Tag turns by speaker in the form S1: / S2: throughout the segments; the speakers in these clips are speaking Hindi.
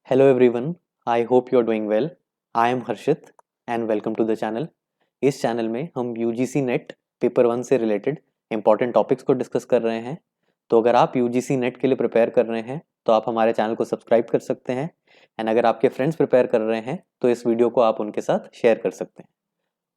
S1: Hello everyone, I hope you are doing well. I am Harshit and welcome to the channel. इस चैनल में हम यूजीसी नेट पेपर 1 से रिलेटेड इंपॉर्टेंट टॉपिक्स को डिस्कस कर रहे हैं। तो अगर आप यूजीसी नेट के लिए प्रिपेयर कर रहे हैं तो आप हमारे चैनल को सब्सक्राइब कर सकते हैं एंड अगर आपके फ्रेंड्स प्रिपेयर कर रहे हैं तो इस वीडियो को आप उनके साथ शेयर कर सकते हैं।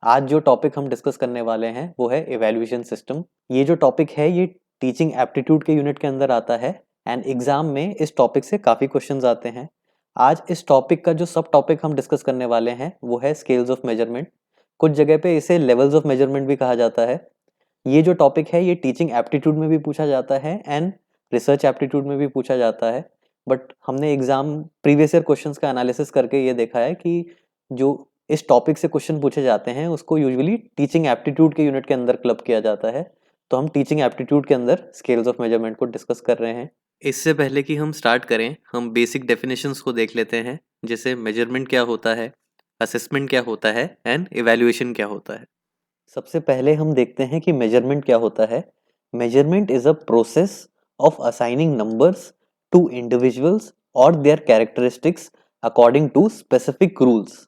S1: आज जो टॉपिक हम डिस्कस करने वाले हैं वो है इवैल्यूएशन सिस्टम। ये जो टॉपिक है ये टीचिंग एप्टीट्यूड के यूनिट के अंदर आता है एंड एग्जाम में इस टॉपिक से काफ़ी क्वेश्चंस आते हैं। आज इस टॉपिक का जो सब टॉपिक हम डिस्कस करने वाले हैं वो है स्केल्स ऑफ मेजरमेंट। कुछ जगह पे इसे लेवल्स ऑफ मेजरमेंट भी कहा जाता है। ये जो टॉपिक है ये टीचिंग एप्टीट्यूड में भी पूछा जाता है एंड रिसर्च एप्टीट्यूड में भी पूछा जाता है। बट हमने एग्जाम प्रीवियस ईयर क्वेश्चंस का एनालिसिस करके ये देखा है कि जो इस टॉपिक से क्वेश्चन पूछे जाते हैं उसको यूजुअली टीचिंग एप्टीट्यूड के यूनिट के अंदर क्लब किया जाता है। तो हम टीचिंग एप्टीट्यूड के अंदर स्केल्स ऑफ मेजरमेंट को डिस्कस कर रहे हैं। इससे पहले कि हम स्टार्ट करें हम बेसिक डेफिनेशंस को देख लेते हैं, जैसे मेजरमेंट क्या होता है, असेसमेंट क्या होता है एंड इवैल्यूएशन क्या होता है। सबसे पहले हम देखते हैं कि मेजरमेंट क्या होता है। Measurement is a process of assigning numbers to individuals और their characteristics according to specific rules.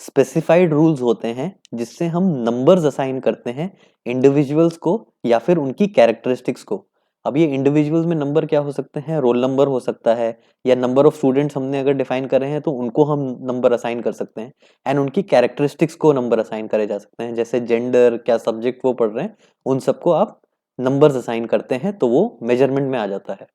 S1: Specified rules होते हैं जिससे हम नंबर्स असाइन करते हैं इंडिविजुअल्स को या फिर उनकी कैरेक्टरिस्टिक्स को। अब ये इंडिविजुअल्स में नंबर क्या हो सकते हैं, रोल नंबर हो सकता है या नंबर ऑफ स्टूडेंट्स हमने अगर डिफाइन करे हैं तो उनको हम नंबर असाइन कर सकते हैं एंड उनकी कैरेक्टरिस्टिक्स को नंबर असाइन करे जा सकते हैं, जैसे जेंडर, क्या सब्जेक्ट वो पढ़ रहे हैं, उन सबको आप नंबर्स असाइन करते हैं तो वो मेजरमेंट में आ जाता है।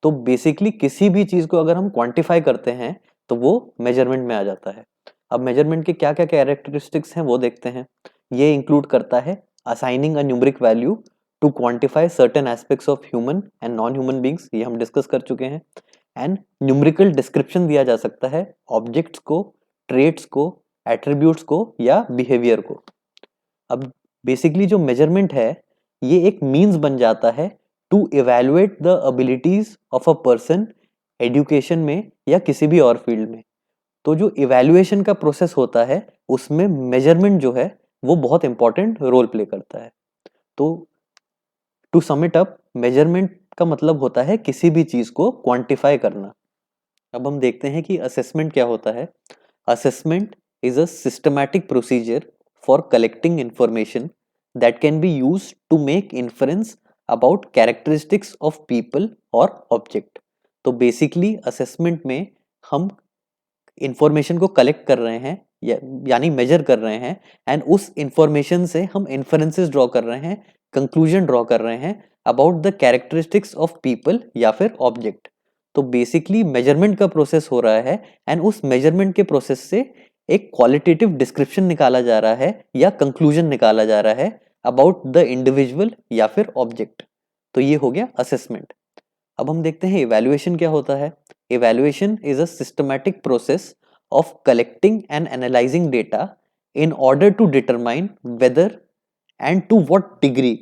S1: तो बेसिकली किसी भी चीज को अगर हम क्वांटिफाई करते हैं तो वो मेजरमेंट में आ जाता है। अब मेजरमेंट के क्या क्या कैरेक्टरिस्टिक्स हैं वो देखते हैं। ये इंक्लूड करता है assigning a numeric value to quantify certain aspects of human and non human beings, ये हम डिस्कस कर चुके हैं। एंड न्यूमेरिकल डिस्क्रिप्शन दिया जा सकता है ऑब्जेक्ट्स को, ट्रेट्स को, एट्रीब्यूट्स को या बिहेवियर को। अब बेसिकली जो मेजरमेंट है ये एक मींस बन जाता है to evaluate the abilities of a person education में या किसी भी और फील्ड में। तो जो इवैल्यूएशन का प्रोसेस होता है उसमें मेजरमेंट जो है वो बहुत इंपॉर्टेंट रोल प्ले करता है। तो to sum it up, measurement का मतलब होता है किसी भी चीज को क्वांटिफाई करना। अब हम देखते हैं कि असेसमेंट क्या होता है। Assessment is a systematic procedure for collecting information that can be used to make inference about characteristics of people और ऑब्जेक्ट। तो बेसिकली असेसमेंट में हम इंफॉर्मेशन को कलेक्ट कर रहे हैं यानी मेजर कर रहे हैं एंड उस इंफॉर्मेशन से हम इन्फरेंसेस ड्रॉ कर रहे हैं, कंक्लूजन ड्रॉ कर रहे हैं about the characteristics of people या फिर ऑब्जेक्ट। तो बेसिकली मेजरमेंट का प्रोसेस हो रहा है एंड उस मेजरमेंट के प्रोसेस से एक क्वालिटेटिव डिस्क्रिप्शन निकाला जा रहा है या कंक्लूजन निकाला जा रहा है अबाउट द इंडिविजुअल या फिर ऑब्जेक्ट। तो ये हो गया असेसमेंट। अब हम देखते हैं इवैल्यूएशन क्या होता है। Evaluation is a systematic process of collecting and analysing data in order to determine whether and to what degree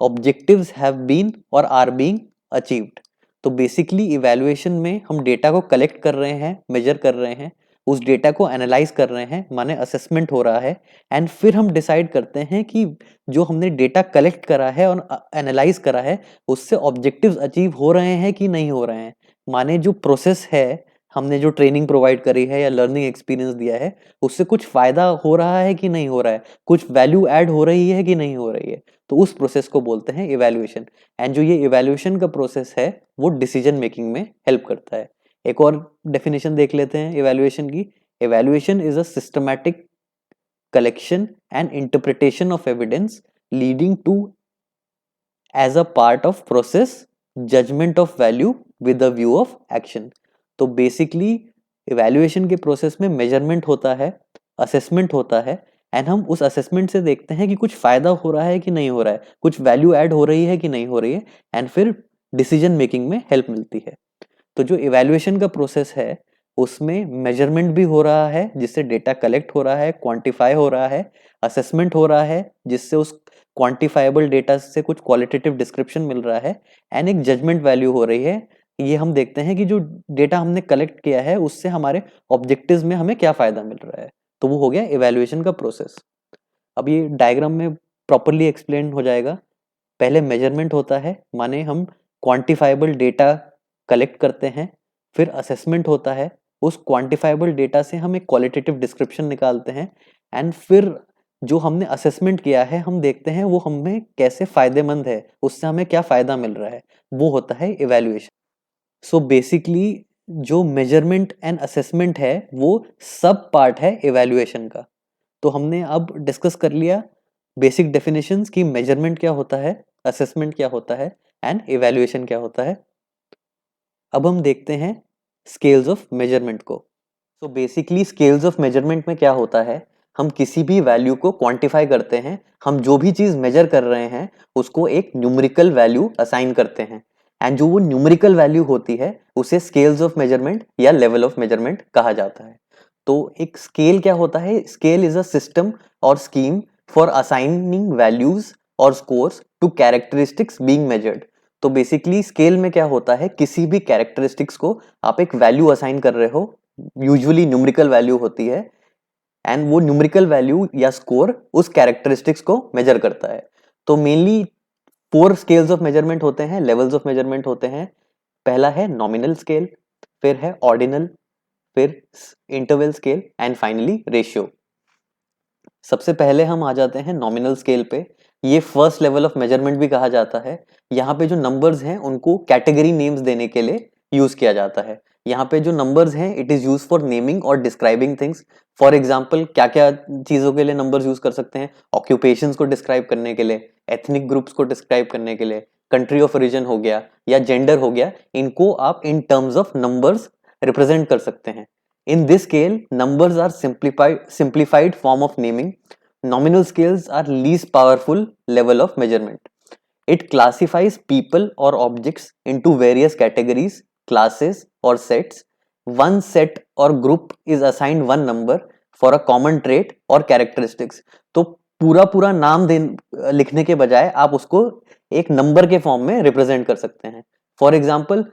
S1: objectives have been or are being achieved। तो बेसिकली इवैल्यूएशन में हम डेटा को कलेक्ट कर रहे हैं, मेजर कर रहे हैं, उस डेटा को एनालाइज कर रहे हैं, माने असेसमेंट हो रहा है एंड फिर हम डिसाइड करते हैं कि जो हमने डेटा कलेक्ट करा है और एनालाइज करा है उससे ऑब्जेक्टिव्स अचीव हो रहे हैं कि नहीं हो रहे हैं। माने जो प्रोसेस है, हमने जो ट्रेनिंग प्रोवाइड करी है या लर्निंग एक्सपीरियंस दिया है उससे कुछ फायदा हो रहा है कि नहीं हो रहा है, कुछ वैल्यू ऐड हो रही है कि नहीं हो रही है। तो उस प्रोसेस को बोलते हैं इवैल्यूएशन एंड जो ये इवैल्यूएशन का प्रोसेस है वो डिसीजन मेकिंग में हेल्प करता है। एक और डेफिनेशन देख लेते हैं इवैल्यूएशन की। Evaluation is a systematic collection and interpretation of evidence leading to as a part of process judgement of value with a view of action. तो बेसिकली इवैल्यूएशन के प्रोसेस में मेजरमेंट होता है, असेसमेंट होता है एंड हम उस असेसमेंट से देखते हैं कि कुछ फायदा हो रहा है कि नहीं हो रहा है, कुछ वैल्यू ऐड हो रही है कि नहीं हो रही है एंड फिर डिसीजन मेकिंग में हेल्प मिलती है। तो जो इवैल्यूएशन का प्रोसेस है उसमें मेजरमेंट भी हो रहा है जिससे डेटा कलेक्ट हो रहा है, क्वांटिफाई हो रहा है, असेसमेंट हो रहा है जिससे उस क्वांटिफाइबल डेटा से कुछ क्वालिटेटिव डिस्क्रिप्शन मिल रहा है एंड एक जजमेंट वैल्यू हो रही है। ये हम देखते हैं कि जो डेटा हमने कलेक्ट किया है उससे हमारे ऑब्जेक्टिव्स में हमें क्या फायदा मिल रहा है। तो वो हो गया इवैल्यूएशन का प्रोसेस। अब ये डायग्राम में प्रॉपरली एक्सप्लेन हो जाएगा। पहले मेजरमेंट होता है, माने हम क्वांटिफाइबल डेटा कलेक्ट करते हैं, फिर असेसमेंट होता है, उस क्वांटिफाइबल डेटा से हम एक क्वालिटेटिव डिस्क्रिप्शन निकालते हैं एंड फिर जो हमने असेसमेंट किया है हम देखते हैं वो हमें कैसे फायदेमंद है, उससे हमें क्या फायदा मिल रहा है, वो होता है इवैल्यूएशन। सो बेसिकली जो मेजरमेंट एंड असेसमेंट है वो सब पार्ट है इवैल्यूएशन का। तो हमने अब डिस्कस कर लिया बेसिक डेफिनेशंस कि मेजरमेंट क्या होता है, असेसमेंट क्या होता है एंड इवैल्यूएशन क्या होता है। अब हम देखते हैं स्केल्स ऑफ मेजरमेंट को। तो बेसिकली स्केल्स ऑफ मेजरमेंट में क्या होता है, हम किसी भी वैल्यू को क्वांटिफाई करते हैं, हम जो भी चीज मेजर कर रहे हैं उसको एक न्यूमेरिकल वैल्यू असाइन करते हैं एंड जो वो न्यूमेरिकल वैल्यू होती है उसे स्केल्स ऑफ मेजरमेंट या लेवल ऑफ मेजरमेंट कहा जाता है। तो एक स्केल क्या होता है, स्केल इज अ सिस्टम और स्कीम फॉर असाइनिंग वैल्यूज और scores to characteristics being measured. तो बेसिकली स्केल में क्या होता है, किसी भी कैरेक्टरिस्टिक्स को आप एक वैल्यू असाइन कर रहे हो, यूजुअली न्यूमेरिकल वैल्यू होती है एंड वो न्यूमेरिकल वैल्यू या स्कोर उस कैरेक्टरिस्टिक्स को मेजर करता है। तो मेनली 4 स्केल्स ऑफ मेजरमेंट होते हैं, लेवल्स ऑफ मेजरमेंट होते हैं। पहला है नॉमिनल स्केल, फिर है ऑर्डिनल, फिर interval scale and finally ratio. सबसे पहले हम आ जाते हैं नॉमिनल स्केल पे। ये फर्स्ट लेवल ऑफ मेजरमेंट भी कहा जाता है। यहाँ पे जो नंबर्स हैं उनको कैटेगरी नेम्स देने के लिए यूज किया जाता है। यहाँ पे जो नंबर्स हैं it is use for naming और डिस्क्राइबिंग थिंग्स। फॉर एग्जाम्पल क्या क्या चीजों के लिए नंबर्स यूज कर सकते हैं, ऑक्यूपेशंस को डिस्क्राइब करने के लिए, एथनिक ग्रुप्स को डिस्क्राइब करने के लिए, कंट्री ऑफ ओरिजिन हो गया या जेंडर हो गया, इनको आप इन टर्म्स ऑफ नंबर्स रिप्रेजेंट कर सकते हैं। In this scale, numbers are simplified form of naming. Nominal scales are least powerful level of measurement. It classifies people or objects into various categories, classes or sets. One set or group is assigned one number for a common trait or characteristics. तो पूरा पूरा नाम लिखने के बजाय आप उसको एक नंबर के फॉर्म में रिप्रेजेंट कर सकते हैं। फॉर एग्जाम्पल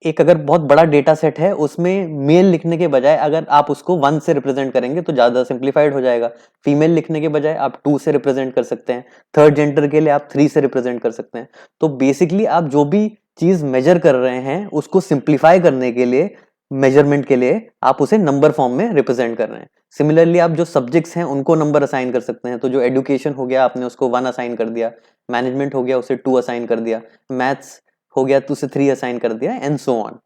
S1: एक अगर बहुत बड़ा डेटा सेट है उसमें मेल लिखने के बजाय अगर आप उसको 1 से रिप्रेजेंट करेंगे तो ज्यादा सिंप्लीफाइड हो जाएगा। फीमेल लिखने के बजाय आप 2 से रिप्रेजेंट कर सकते हैं, थर्ड जेंडर के लिए आप 3 से रिप्रेजेंट कर सकते हैं। तो बेसिकली आप जो भी चीज मेजर कर रहे हैं उसको सिंप्लीफाई करने के लिए, मेजरमेंट के लिए आप उसे नंबर फॉर्म में रिप्रेजेंट कर रहे हैं। सिमिलरली आप जो सब्जेक्ट्स हैं उनको नंबर असाइन कर सकते हैं। तो जो एजुकेशन हो गया आपने उसको 1 असाइन कर दिया, मैनेजमेंट हो गया उसे 2 असाइन कर दिया, मैथ्स हो गया तो उसे 3 असाइन कर दिया and so on.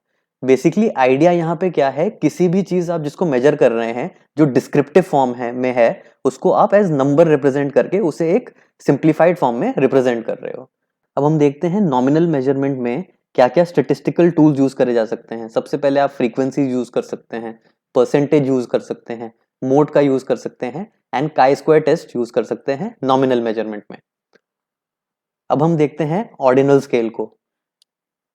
S1: Basically idea यहाँ पे क्या है, किसी भी चीज आप जिसको मेजर कर रहे हैं जो डिस्क्रिप्टिव फॉर्म है में है उसको आप एज नंबर रिप्रेजेंट करके उसे एक सिंप्लीफाइड फॉर्म में रिप्रेजेंट कर रहे हो। अब हम देखते हैं नॉमिनल मेजरमेंट में क्या क्या स्टेटिस्टिकल टूल्स यूज करे जा सकते हैं। सबसे पहले आप फ्रीक्वेंसी यूज कर सकते हैं, परसेंटेज यूज कर सकते हैं, मोड का यूज कर सकते हैं and chi square test use कर सकते हैं नॉमिनल मेजरमेंट में। अब हम देखते हैं ऑर्डिनल स्केल को।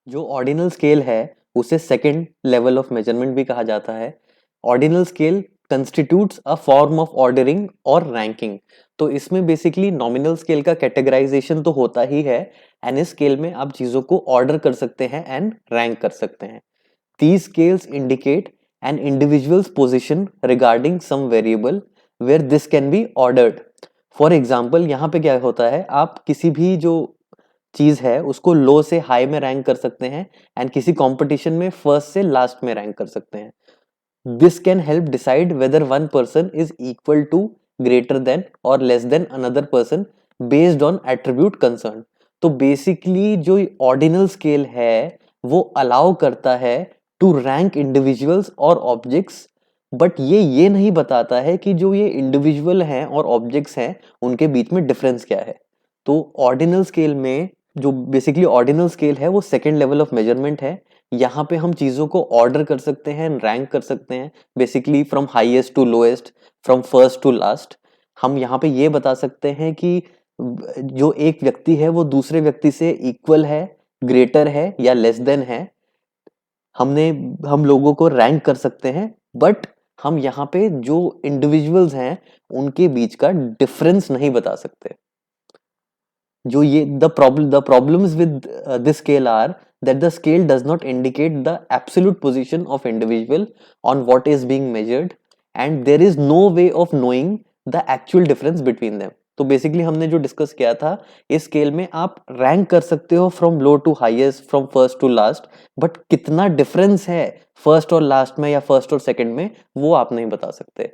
S1: जो ऑर्डिनल स्केल है उसे सेकेंड लेवल ऑफ मेजरमेंट भी कहा जाता है। Ordinal scale constitutes a form of ordering और रैंकिंग। तो इसमें बेसिकली नॉमिनल स्केल का कैटेगराइजेशन तो होता ही है एंड इस स्केल में आप चीजों को ऑर्डर कर सकते हैं एंड रैंक कर सकते हैं। These scales indicate an individual's position regarding some variable where this can be ordered. For example, यहाँ पे क्या होता है, आप किसी भी जो चीज है उसको लो से हाई में रैंक कर सकते हैं एंड किसी कंपटीशन में फर्स्ट से लास्ट में रैंक कर सकते हैं। This can help decide whether one person is equal to, greater than और less than another person based on attribute concern. तो बेसिकली जो ऑर्डिनल स्केल है वो अलाउ करता है टू रैंक इंडिविजुअल्स और ऑब्जेक्ट्स, बट ये नहीं बताता है कि जो ये इंडिविजुअल हैं और ऑब्जेक्ट्स हैं उनके बीच में डिफरेंस क्या है। तो ऑर्डिनल स्केल में जो बेसिकली ऑर्डिनल स्केल है वो सेकेंड लेवल ऑफ मेजरमेंट है। यहाँ पे हम चीजों को ऑर्डर कर सकते हैं, रैंक कर सकते हैं, basically from highest to lowest, from first to last. हम यहाँ पे ये बता सकते हैं कि जो एक व्यक्ति है वो दूसरे व्यक्ति से इक्वल है, ग्रेटर है या लेस देन है। हम लोगों को रैंक कर सकते हैं, बट हम यहाँ पे जो इंडिविजुअल्स हैं उनके बीच का डिफरेंस नहीं बता सकते। जो ये the problems with this scale are that the scale does not indicate the absolute position of individual on what is being measured and there is no way of knowing the actual difference between them. तो बेसिकली हमने जो डिस्कस किया था, इस स्केल में आप रैंक कर सकते हो from low to highest, from first to last, but कितना डिफरेंस है फर्स्ट और लास्ट में या फर्स्ट और सेकंड में, वो आप नहीं बता सकते।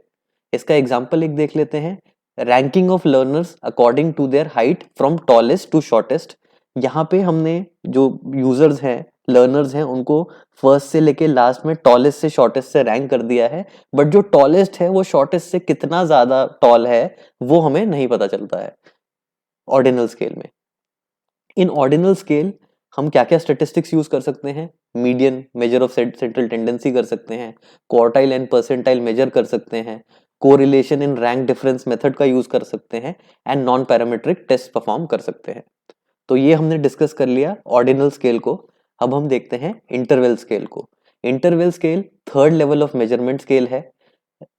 S1: इसका एग्जांपल एक देख लेते हैं, ranking of learners according to their height from tallest to shortest. यहाँ पे हमने जो यूजर्स हैं, लर्नर्स हैं, उनको फर्स्ट से लेके लास्ट में टॉलेस्ट से शॉर्टेस्ट से रैंक कर दिया है, बट जो टॉलेस्ट है वो शॉर्टेस्ट से कितना ज्यादा टॉल है वो हमें नहीं पता चलता है ऑर्डिनल स्केल में। इन ऑर्डिनल स्केल हम क्या क्या स्टेटिस्टिक्स यूज कर सकते हैं? Median, measure of central tendency कर सकते हैं, क्वार्टाइल एंड परसेंटाइल मेजर कर सकते हैं, correlation in rank difference method का यूज कर सकते हैं, and non parametric test perform कर सकते हैं। तो ये हमने डिस्कस कर लिया ऑर्डिनल स्केल को। अब हम देखते हैं इंटरवल स्केल को। Interval scale third level of measurement scale है।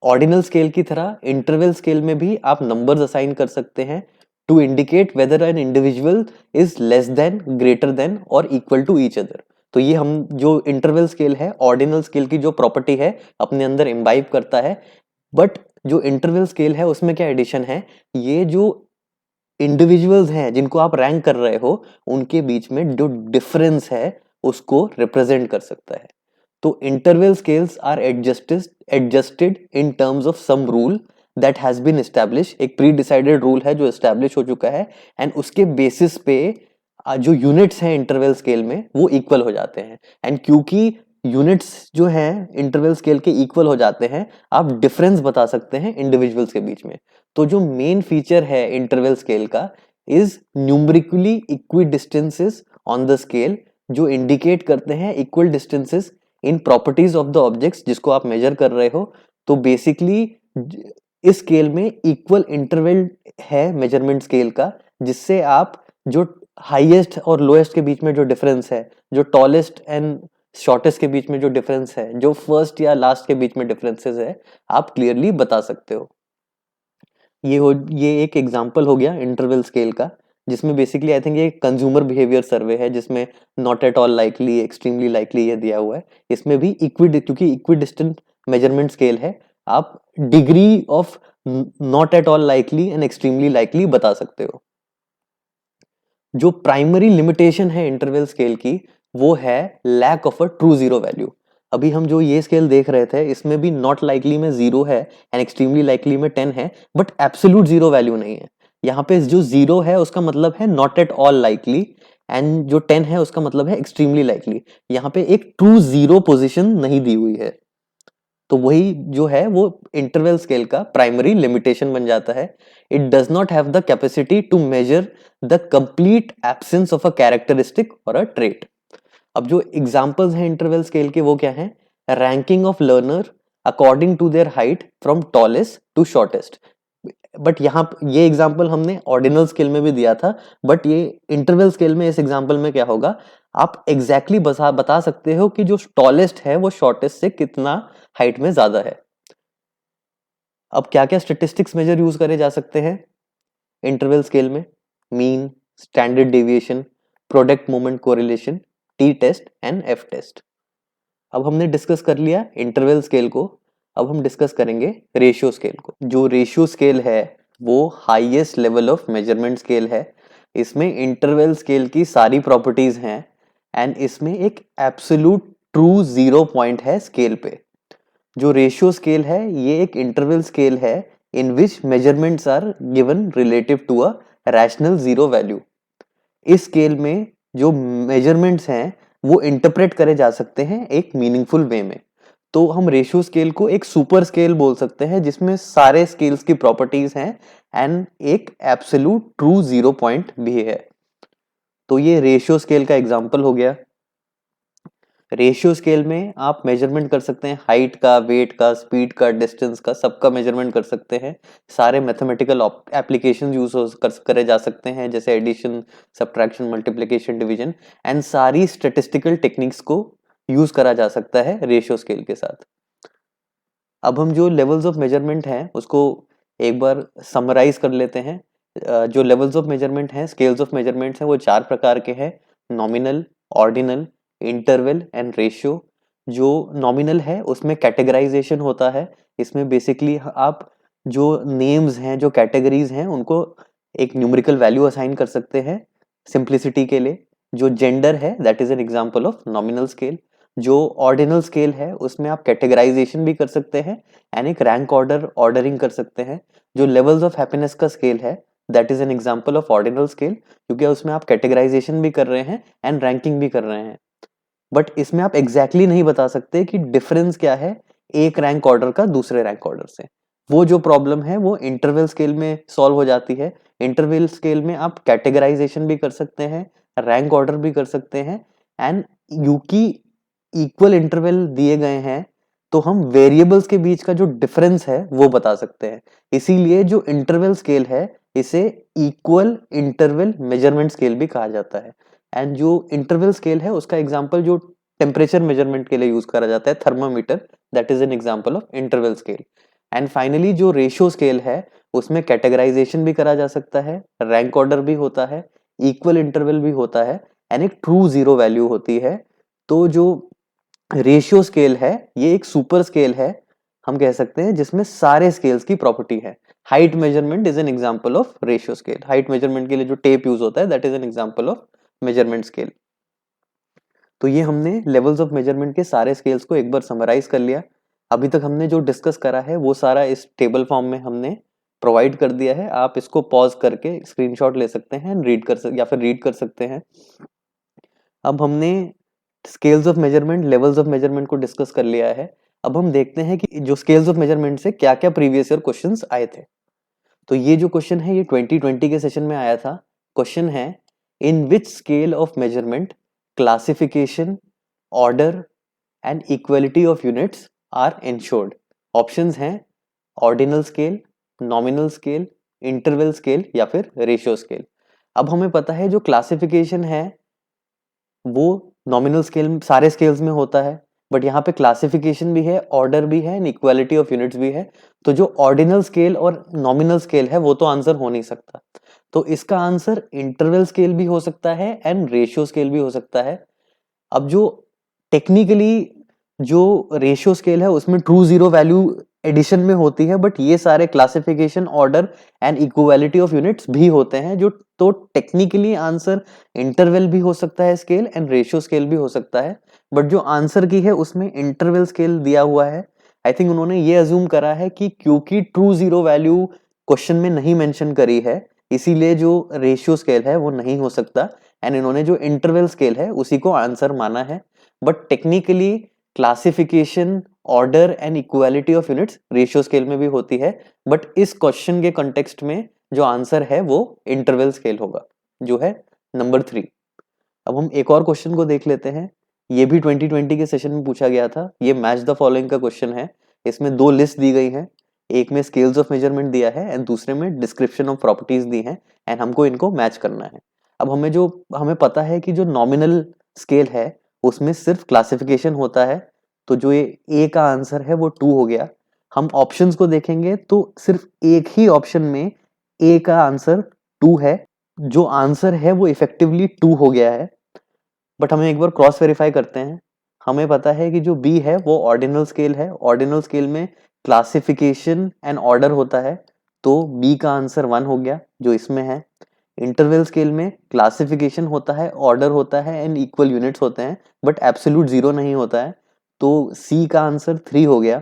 S1: ऑर्डिनल स्केल की तरह इंटरवल स्केल में भी आप नंबर्स असाइन कर सकते हैं to indicate whether an individual is less than, greater than और इक्वल टू ईच अदर। तो ये हम जो इंटरवल स्केल है, ऑर्डिनल स्केल की जो प्रॉपर्टी है अपने अंदर इम्बाइब करता है। बट जो इंटरवल स्केल है उसमें क्या एडिशन है, ये जो इंडिविजुअल्स हैं जिनको आप रैंक कर रहे हो, उनके बीच में जो डिफरेंस है उसको रिप्रेजेंट कर सकता है। तो interval scales are adjusted in terms of some rule that has been establish. एक प्री डिसाइडेड रूल है जो एस्टैब्लिश हो चुका है, एंड उसके बेसिस पे जो यूनिट्स हैं इंटरवल स्केल में वो इक्वल हो जाते हैं। एंड क्योंकि यूनिट्स जो हैं इंटरवल स्केल के इक्वल हो जाते हैं, आप डिफरेंस बता सकते हैं इंडिविजुअल्स के बीच में। तो जो मेन फीचर है इंटरवल स्केल का is numerically equi distances on the scale, जो इंडिकेट करते हैं equal distances in properties of the objects जिसको आप मेजर कर रहे हो। तो बेसिकली इस स्केल में इक्वल इंटरवल है मेजरमेंट स्केल का, जिससे आप जो हाईएस्ट और लोएस्ट के बीच में जो डिफरेंस है, जो टॉलेस्ट एंड शॉर्टेस्ट के बीच में जो डिफरेंस है, जो फर्स्ट या लास्ट के बीच में डिफरेंसेस है, आप क्लियरली बता सकते हो। ये एक एग्जांपल हो गया इंटरवल स्केल का, जिसमें बेसिकली आई थिंक ये कंज्यूमर बिहेवियर सर्वे है, जिसमें not at all likely, extremely likely ये दिया हुआ है। इसमें भी क्योंकि इक्वी डिस्टेंट मेजरमेंट स्केल है, आप degree of not at all likely and extremely likely बता सकते हो। जो प्राइमरी लिमिटेशन है इंटरवल स्केल की, वो है lack of a true zero value. अभी हम जो ये स्केल देख रहे थे, इसमें भी नॉट लाइकली में 0 है एंड एक्सट्रीमली लाइकली में 10 है, बट एब्सोल्यूट जीरो वैल्यू नहीं है। यहाँ पे जो 0 है उसका मतलब है not at all likely, and जो 10 है उसका मतलब है एक्सट्रीमली लाइकली। यहाँ पे एक ट्रू जीरो पोजिशन नहीं दी हुई है। तो वही जो है वो इंटरवल स्केल का प्राइमरी लिमिटेशन बन जाता है। It does not have the capacity to measure the complete absence of a characteristic और अ ट्रेट। अब जो एग्जांपल्स हैं इंटरवल स्केल के वो क्या हैं? Ranking of learner according to their height from tallest to shortest. But यहाँ ये एग्जांपल हमने ऑर्डिनल स्केल में भी दिया था, बट ये इंटरवल स्केल में इस एग्जांपल में क्या होगा, आप एग्जैक्टली बता सकते हो कि जो टॉलेस्ट है वो शॉर्टेस्ट से कितना हाइट में ज्यादा है। अब क्या क्या स्टेटिस्टिक्स मेजर यूज करे जा सकते हैं इंटरवल स्केल में? Mean, standard deviation, product moment correlation, T test and F test. अब हमने डिस्कस कर लिया इंटरवल स्केल को, अब हम डिस्कस करेंगे रेशियो स्केल को। जो रेशियो स्केल है वो highest level of measurement scale है। इसमें इंटरवल स्केल की सारी प्रॉपर्टीज हैं, एंड इसमें एक एब्सोल्यूट ट्रू जीरो पॉइंट है स्केल पे। जो रेशियो स्केल है ये एक इंटरवल स्केल है in which measurements are given relative to a rational zero value. इस स्केल में जो मेजरमेंट्स हैं वो इंटरप्रेट करे जा सकते हैं एक मीनिंगफुल वे में। तो हम रेशियो स्केल को एक सुपर स्केल बोल सकते हैं जिसमें सारे स्केल्स की प्रॉपर्टीज हैं एंड एक एब्सोल्यूट ट्रू जीरो पॉइंट भी है। तो ये रेशियो स्केल का एग्जांपल हो गया। रेशियो स्केल में आप मेजरमेंट कर सकते हैं हाइट का, वेट का, स्पीड का, डिस्टेंस का, सबका मेजरमेंट कर सकते हैं। सारे मैथमेटिकल एप्लीकेशन यूज करे जा सकते हैं, जैसे addition, subtraction, multiplication, division, and सारी स्टैटिस्टिकल टेक्निक्स को यूज करा जा सकता है रेशियो स्केल के साथ। अब हम जो लेवल्स ऑफ मेजरमेंट हैं उसको एक बार समराइज कर लेते हैं। जो लेवल्स ऑफ मेजरमेंट हैं, स्केल्स ऑफ मेजरमेंट्स हैं, वो 4 प्रकार के हैं: nominal, ordinal, interval and ratio. जो नॉमिनल है उसमें कैटेगराइजेशन होता है। इसमें बेसिकली आप जो नेम्स हैं, जो कैटेगरीज हैं, उनको एक न्यूमेरिकल वैल्यू असाइन कर सकते हैं सिंप्लिसिटी के लिए। जो जेंडर है that is an example of nominal scale. जो ऑर्डिनल स्केल है उसमें आप कैटेगराइजेशन भी कर सकते हैं एंड एक रैंक ऑर्डरिंग कर सकते हैं। जो लेवल्स ऑफ हैप्पीनेस का स्केल है that is an example of ordinal scale, क्योंकि उसमें आप कैटेगराइजेशन भी कर रहे हैं एंड रैंकिंग भी कर रहे हैं। बट इसमें आप एग्जैक्टली नहीं बता सकते कि डिफरेंस क्या है एक रैंक ऑर्डर का दूसरे रैंक ऑर्डर से। वो जो प्रॉब्लम है वो इंटरवल स्केल में सॉल्व हो जाती है। इंटरवल स्केल में आप कैटेगराइजेशन भी कर सकते हैं, रैंक ऑर्डर भी कर सकते हैं एंड यूकी इक्वल इंटरवल दिए गए हैं तो हम वेरिएबल्स के बीच का जो डिफरेंस है वो बता सकते हैं। इसीलिए जो इंटरवल स्केल है इसे इक्वल इंटरवल मेजरमेंट स्केल भी कहा जाता है। एंड जो इंटरवल स्केल है उसका एग्जांपल जो टेम्परेचर मेजरमेंट के लिए यूज करा जाता है thermometer, that is an example of interval scale. And finally जो रेशियो स्केल है उसमें कैटेगराइजेशन भी करा जा सकता है, रैंक ऑर्डर भी होता है, इक्वल इंटरवल भी होता है एंड एक ट्रू जीरो वैल्यू होती है। तो जो रेशियो स्केल है ये एक सुपर स्केल है हम कह सकते हैं जिसमें सारे स्केल्स की प्रॉपर्टी है। Height measurement is an example of ratio scale. Height measurement के लिए जो टेप यूज होता है that is an example of measurement scale. तो ये हमने लेवल्स ऑफ मेजरमेंट के सारे स्केल्स को एक बार समराइज कर लिया। अभी तक हमने जो डिस्कस करा है वो सारा इस टेबल फॉर्म में हमने प्रोवाइड कर दिया है। आप इसको पॉज करके स्क्रीनशॉट ले सकते हैं रीड कर या फिर रीड कर सकते हैं। अब हमने scales of measurement, levels of measurement को डिस्कस कर लिया है। अब हम देखते हैं कि जो स्केल्स ऑफ मेजरमेंट से क्या क्या प्रीवियस ईयर क्वेश्चंस आए थे। तो ये जो क्वेश्चन है ये 2020 के सेशन में आया था। क्वेश्चन है in which scale of measurement classification, order and equality of units are ensured. Options हैं ordinal scale, nominal scale, interval scale या फिर रेशियो स्केल। अब हमें पता है जो क्लासिफिकेशन है वो नॉमिनल स्केल सारे स्केल्स में होता है, बट यहाँ पे क्लासिफिकेशन भी है, ऑर्डर भी है, इक्वालिटी ऑफ यूनिट्स भी है। तो जो ऑर्डिनल स्केल और नॉमिनल स्केल है वो तो आंसर हो नहीं सकता। तो इसका आंसर इंटरवल स्केल भी हो सकता है एंड रेशियो स्केल भी हो सकता है। अब जो टेक्निकली जो रेशियो स्केल है उसमें ट्रू जीरो वैल्यू एडिशन में होती है, बट ये सारे classification, order and equality of units भी होते हैं। जो तो टेक्निकली आंसर इंटरवल भी हो सकता है स्केल एंड रेशियो स्केल भी हो सकता है, बट जो आंसर की है उसमें इंटरवल स्केल दिया हुआ है। आई थिंक उन्होंने ये अज्यूम करा है कि क्योंकि ट्रू जीरो वैल्यू क्वेश्चन में नहीं मेंशन करी है इसीलिए जो रेशियो स्केल है वो नहीं हो सकता एंड इन्होंने जो इंटरवल स्केल है उसी को आंसर माना है। But technically classification, order and equality of units ratio scale में भी होती है, बट इस क्वेश्चन के कॉन्टेक्स्ट में जो आंसर है वो इंटरवल स्केल होगा, जो है नंबर 3। अब हम एक और क्वेश्चन को देख लेते हैं। ये भी 2020 के सेशन में पूछा गया था। ये मैच द फॉलोइंग का क्वेश्चन है। इसमें दो लिस्ट दी गई हैं, एक में स्केल्स ऑफ मेजरमेंट दिया है एंड दूसरे में डिस्क्रिप्शन ऑफ प्रॉपर्टीज दी हैं एंड हमको इनको मैच करना है। अब हमें पता है कि जो नॉमिनल स्केल है उसमें सिर्फ क्लासिफिकेशन होता है, तो जो ये ए का आंसर है वो 2 हो गया। हम ऑप्शंस को देखेंगे तो सिर्फ एक ही ऑप्शन में ए का आंसर 2 है, जो आंसर है वो इफेक्टिवली 2 हो गया है। बट हमें एक बार क्रॉस वेरीफाई करते हैं। हमें पता है कि जो बी है वो ऑर्डिनल स्केल है। ऑर्डिनल स्केल में क्लासिफिकेशन एंड ऑर्डर होता है, तो बी का आंसर 1 हो गया जो इसमें है। इंटरवल स्केल में क्लासिफिकेशन होता है, ऑर्डर होता है एंड इक्वल यूनिट्स होते हैं, बट एब्सोल्यूट 0 नहीं होता है, तो सी का आंसर 3 हो गया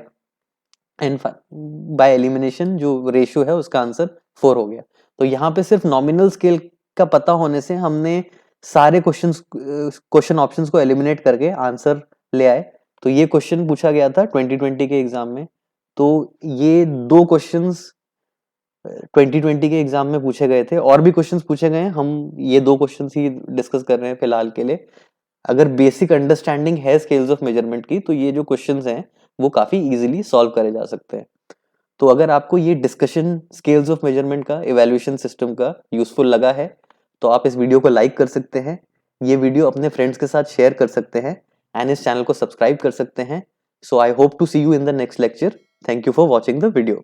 S1: एंड बाय एलिमिनेशन जो रेशियो है उसका आंसर 4 हो गया। तो यहाँ पे सिर्फ नॉमिनल स्केल का पता होने से हमने सारे क्वेश्चन ऑप्शंस को एलिमिनेट करके आंसर ले आए। तो ये क्वेश्चन पूछा गया था 2020 के एग्जाम में। तो ये दो क्वेश्चंस 2020 के एग्जाम में पूछे गए थे, और भी क्वेश्चंस पूछे गए हैं, हम ये दो क्वेश्चंस ही डिस्कस कर रहे हैं फिलहाल के लिए। अगर बेसिक अंडरस्टैंडिंग है स्केल्स ऑफ मेजरमेंट की तो ये जो क्वेश्चंस हैं वो काफी इजीली सॉल्व करे जा सकते हैं। तो अगर आपको ये डिस्कशन स्केल्स ऑफ मेजरमेंट का, इवैल्यूएशन सिस्टम का यूजफुल लगा है तो आप इस वीडियो को लाइक कर सकते हैं, ये वीडियो अपने फ्रेंड्स के साथ शेयर कर सकते हैं एंड इस चैनल को सब्सक्राइब कर सकते हैं। So I hope to see you in the next lecture. Thank you for watching the video.